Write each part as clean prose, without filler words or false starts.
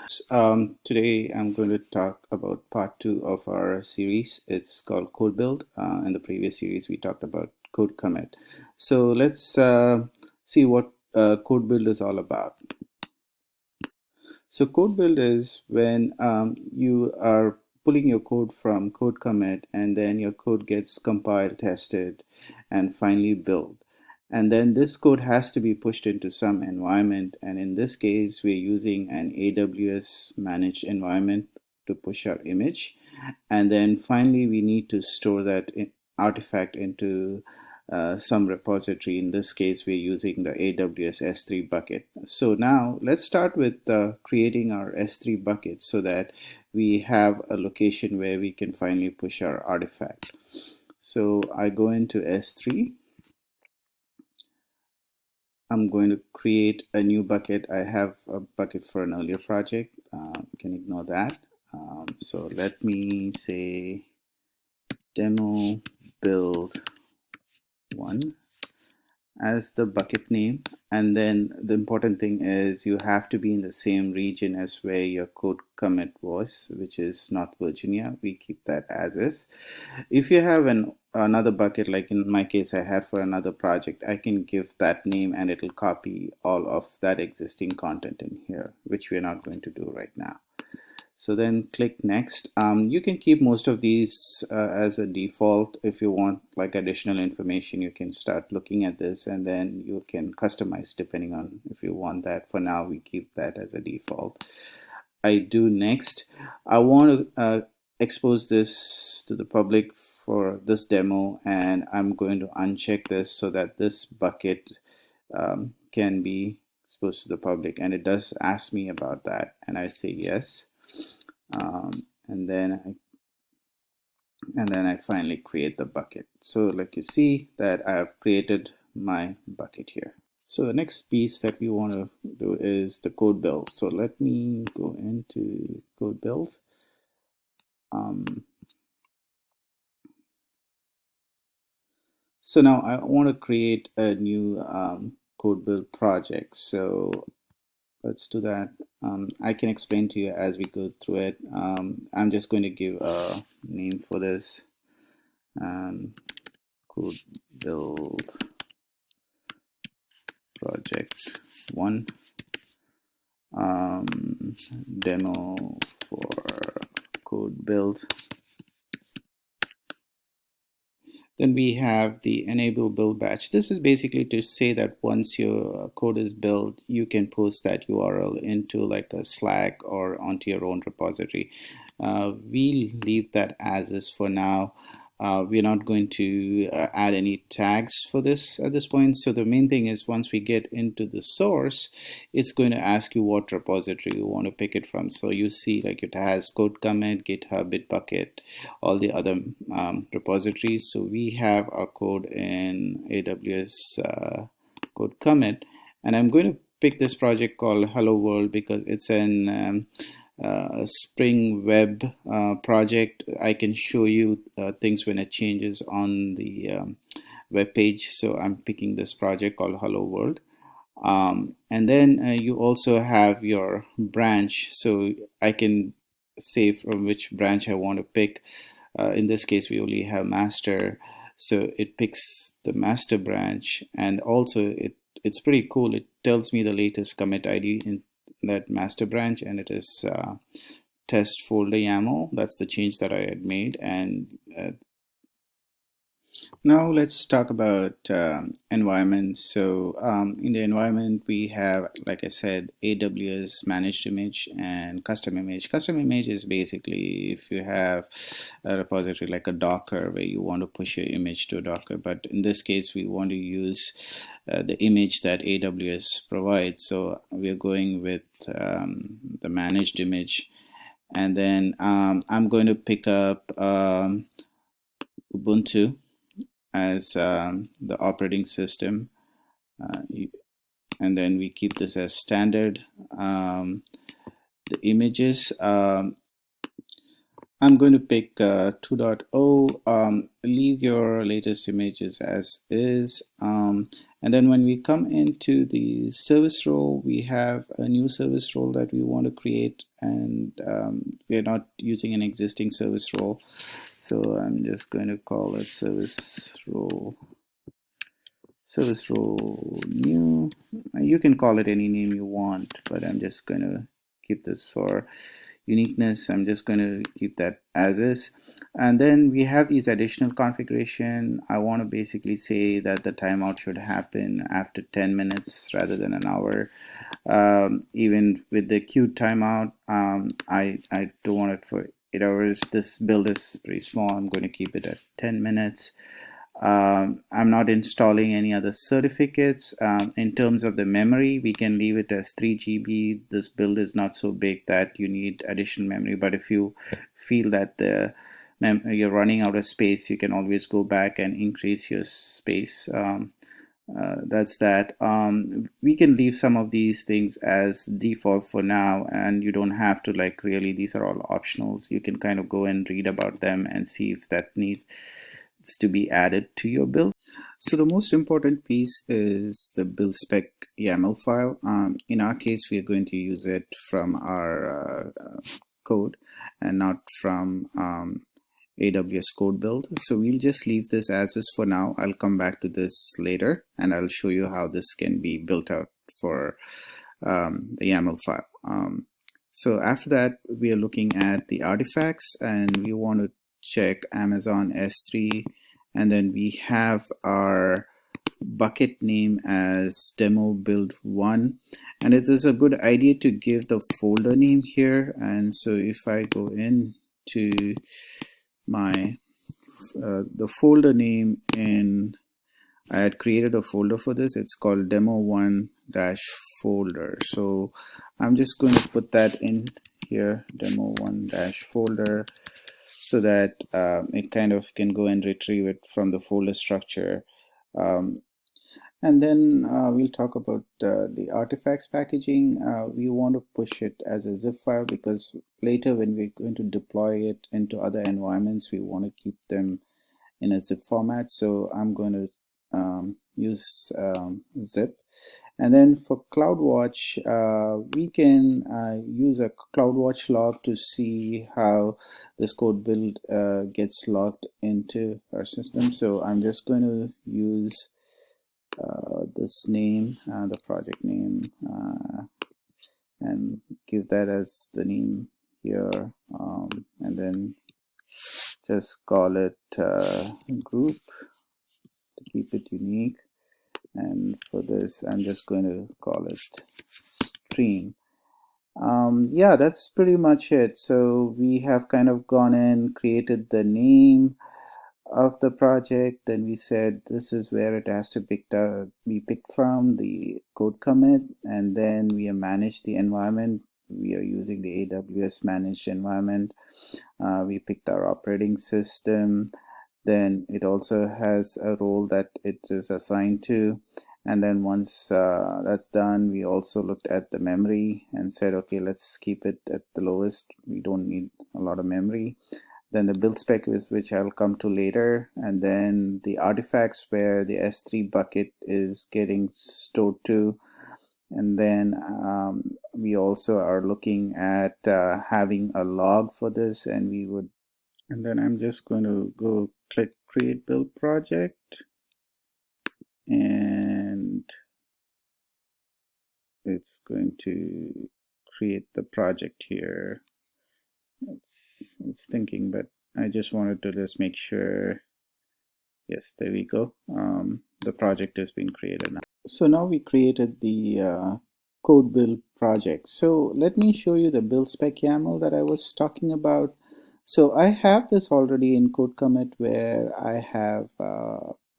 Today I'm going to talk about part two of our series. It's called Code Build. In the previous series, we talked about code commit. So let's see what Code Build is all about. So code build is when you are pulling your code from code commit, and then your code gets compiled, tested, and finally built. And then this code has to be pushed into some environment. And in this case, we're using an AWS managed environment to push our image. And then finally, we need to store that artifact into some repository. In this case, we're using the AWS S3 bucket. So now let's start with creating our S3 bucket so that we have a location where we can finally push our artifact. So I go into S3. I'm going to create a new bucket. I have a bucket for an earlier project. You can ignore that. So let me say demo build 1 as the bucket name, and then the important thing is you have to be in the same region as where your code commit was, which is North Virginia. We keep that as is. If you have another bucket, like in my case I had for another project, I can give that name and it'll copy all of that existing content in here, which we're not going to do right now. So then click next. You can keep most of these as a default. If you want like additional information, you can start looking at this and then you can customize depending on if you want that. For now, we keep that as a default. I do next. I want to expose this to the public for this demo, and I'm going to uncheck this so that this bucket can be exposed to the public, and it does ask me about that, and I say yes. And then I finally create the bucket. So like you see that I have created my bucket here. So the next piece that we want to do is the code build. So let me go into code build. So now I want to create a new code build project. So let's do that. I can explain to you as we go through it. I'm just going to give a name for this. Code build project 1, demo for code build. Then we have the enable build batch. This is basically to say that once your code is built, you can post that URL into like a Slack or onto your own repository. We'll leave that as is for now. We're not going to add any tags for this at this point. So the main thing is once we get into the source, it's going to ask you what repository you want to pick it from. So you see like it has code commit, GitHub, Bitbucket, all the other repositories. So we have our code in AWS code commit, and I'm going to pick this project called Hello World because it's an Spring Web project. I can show you things when it changes on the web page. So I'm picking this project called Hello World. And then you also have your branch. So I can say from which branch I want to pick. In this case, we only have master. So it picks the master branch, and also it's pretty cool. It tells me the latest commit ID in that master branch, and it is test folder YAML. That's the change that I had made. And now let's talk about environment. So in the environment, we have, like I said, AWS managed image and custom image. Custom image is basically if you have a repository like a Docker where you want to push your image to a Docker. But in this case, we want to use the image that AWS provides. So we're going with the managed image. And then I'm going to pick up Ubuntu as the operating system, and then we keep this as standard. The images, I'm going to pick 2.0. Leave your latest images as is, and And then when we come into the service role, we have a new service role that we want to create, and we're not using an existing service role. So I'm just going to call it service role new. You can call it any name you want, but I'm just going to keep this for uniqueness. I'm just going to keep that as is. And then we have these additional configuration. I want to basically say that the timeout should happen after 10 minutes rather than an hour. Even with the queued timeout, I don't want it for 8 hours. This build is pretty small. I'm going to keep it at 10 minutes. I'm not installing any other certificates. In terms of the memory, we can leave it as 3 GB. This build is not so big that you need additional memory, but if you feel that you're running out of space, you can always go back and increase your space. That's that. We can leave some of these things as default for now, and you don't have to like really, these are all optionals. You can kind of go and read about them and see if that needs to be added to your build. So the most important piece is the build spec YAML file. In our case, we are going to use it from our code and not from AWS CODEBUILD. So we'll just leave this as is for now. I'll come back to this later and I'll show you how this can be built out for the YAML file. So after that, we are looking at the artifacts, and we want to check Amazon S3, and then we have our bucket name as demo build 1, and it is a good idea to give the folder name here. And so if I go into my the folder name, in I had created a folder for this, it's called demo1 folder. So I'm just going to put that in here, demo1 folder, so that it kind of can go and retrieve it from the folder structure. And then we'll talk about the artifacts packaging. We want to push it as a zip file because later when we're going to deploy it into other environments, we want to keep them in a zip format. So I'm going to use zip. And then for CloudWatch, we can use a CloudWatch log to see how this code build gets logged into our system. So I'm just going to use this name, the project name, and give that as the name here, and then just call it group to keep it unique. And for this, I'm just going to call it stream. Yeah, that's pretty much it. So we have kind of gone in, created the name of the project, then we said this is where it has to be picked from, the code commit, and then we have managed the environment. We are using the AWS managed environment. We picked our operating system. Then it also has a role that it is assigned to. And then once that's done, we also looked at the memory and said, okay, let's keep it at the lowest. We don't need a lot of memory. Then the build spec is, which I'll come to later. And then the artifacts where the S3 bucket is getting stored to. And then we also are looking at having a log for this, and we would, and then I'm just going to go click create build project, and it's going to create the project here. It's thinking, but I just wanted to just make sure. Yes, there we go. The project has been created now. So now we created the code build project. So let me show you the build spec YAML that I was talking about. So I have this already in code commit where I have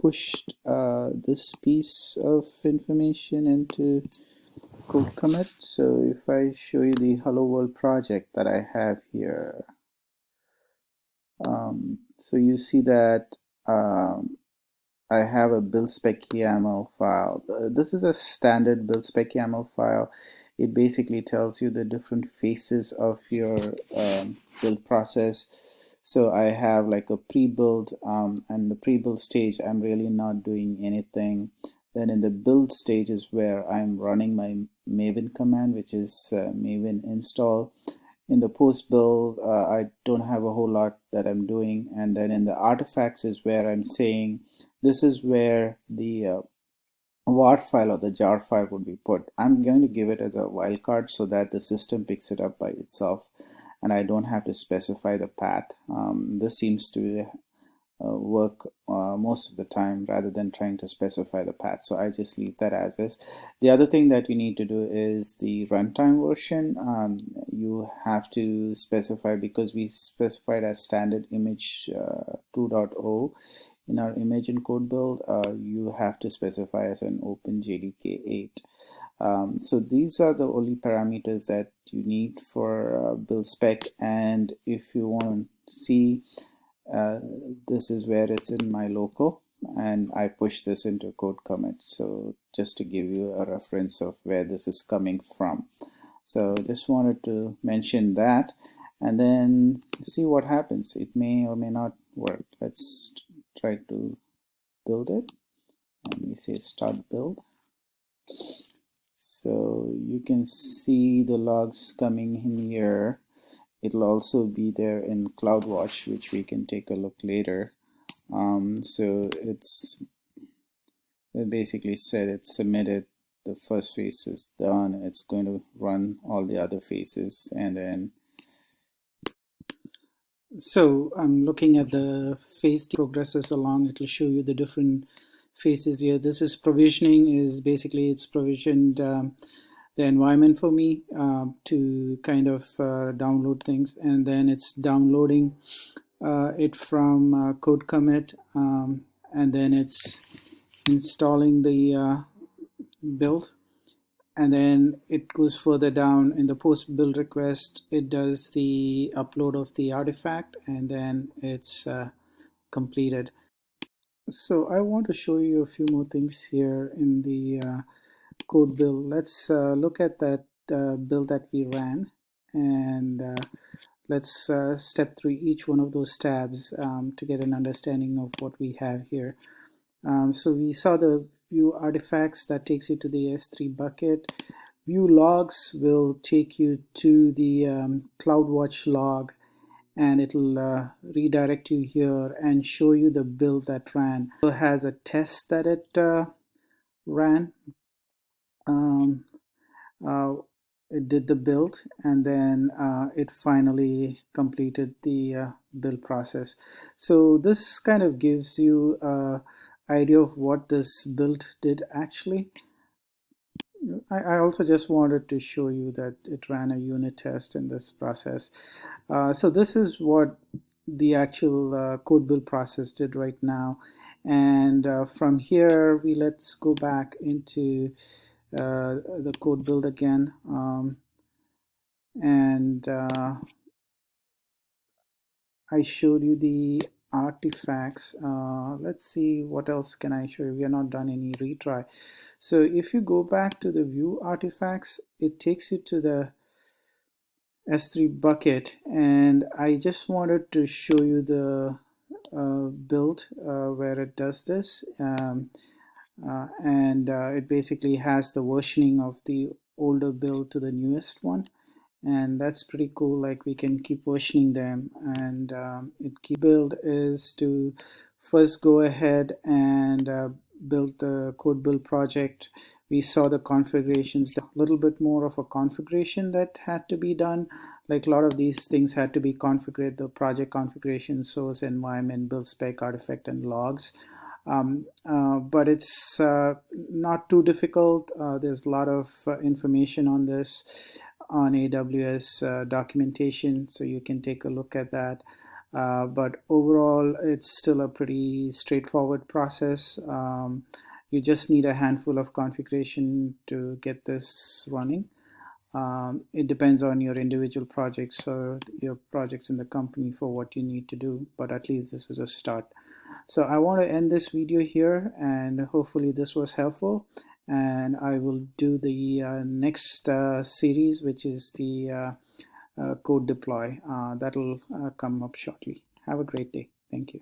pushed this piece of information into code commit. So if I show you the hello world project that I have here, so you see that I have a build spec YAML file. This is a standard build spec YAML file. It basically tells you the different phases of your build process. So I have like a pre-build, and the pre-build stage, I'm really not doing anything. Then in the build stage is where I'm running my Maven command, which is Maven install. In the post build, I don't have a whole lot that I'm doing. And then in the artifacts is where I'm saying this is where the war file or the jar file would be put. I'm going to give it as a wildcard so that the system picks it up by itself and I don't have to specify the path. This seems to work most of the time rather than trying to specify the path. So I just leave that as is. The other thing that you need to do is the runtime version. You have to specify, because we specified as standard image 2.0 in our image and code build, you have to specify as an OpenJDK 8. So these are the only parameters that you need for build spec. And if you want to see, this is where it's in my local, and I push this into code commit. So just to give you a reference of where this is coming from. So just wanted to mention that, and then see what happens. It may or may not work. Let's try to build it, and we say start build. So you can see the logs coming in here. It'll also be there in CloudWatch, which we can take a look later. So it basically said it's submitted. The first phase is done. It's going to run all the other phases, and then. So I'm looking at the phase progresses along. It will show you the different phases here. This is provisioning. Is basically it's provisioned the environment for me to kind of download things, and then it's downloading it from code commit, and then it's installing the build, and then it goes further down in the post build request. It does the upload of the artifact, and then it's completed. So I want to show you a few more things here in the code build. Let's look at that build that we ran, and let's step through each one of those tabs to get an understanding of what we have here. So we saw the view artifacts. That takes you to the S3 bucket. View logs will take you to the CloudWatch log, and it'll redirect you here and show you the build that ran. It has a test that it ran. It did the build, and then it finally completed the build process. So this kind of gives you an idea of what this build did actually. I also just wanted to show you that it ran a unit test in this process. So this is what the actual code build process did right now. And from here, let's go back into the code build again, and I showed you the artifacts. Let's see what else can I show you. We are not done any retry. So if you go back to the view artifacts, it takes you to the S3 bucket, and I just wanted to show you the build where it does this. And it basically has the versioning of the older build to the newest one, and that's pretty cool. Like, we can keep versioning them, and build is to first go ahead and build the code build project. We saw the configurations, a little bit more of a configuration that had to be done. Like, a lot of these things had to be configured: the project configuration, source, environment, build spec, artifact, and logs. But it's not too difficult. There's a lot of information on this on AWS documentation, so you can take a look at that. But overall, it's still a pretty straightforward process. You just need a handful of configuration to get this running. It depends on your individual projects or your projects in the company for what you need to do, but at least this is a start. So I want to end this video here, and hopefully this was helpful, and I will do the next series, which is the code deploy. That'll come up shortly. Have a great day. Thank you.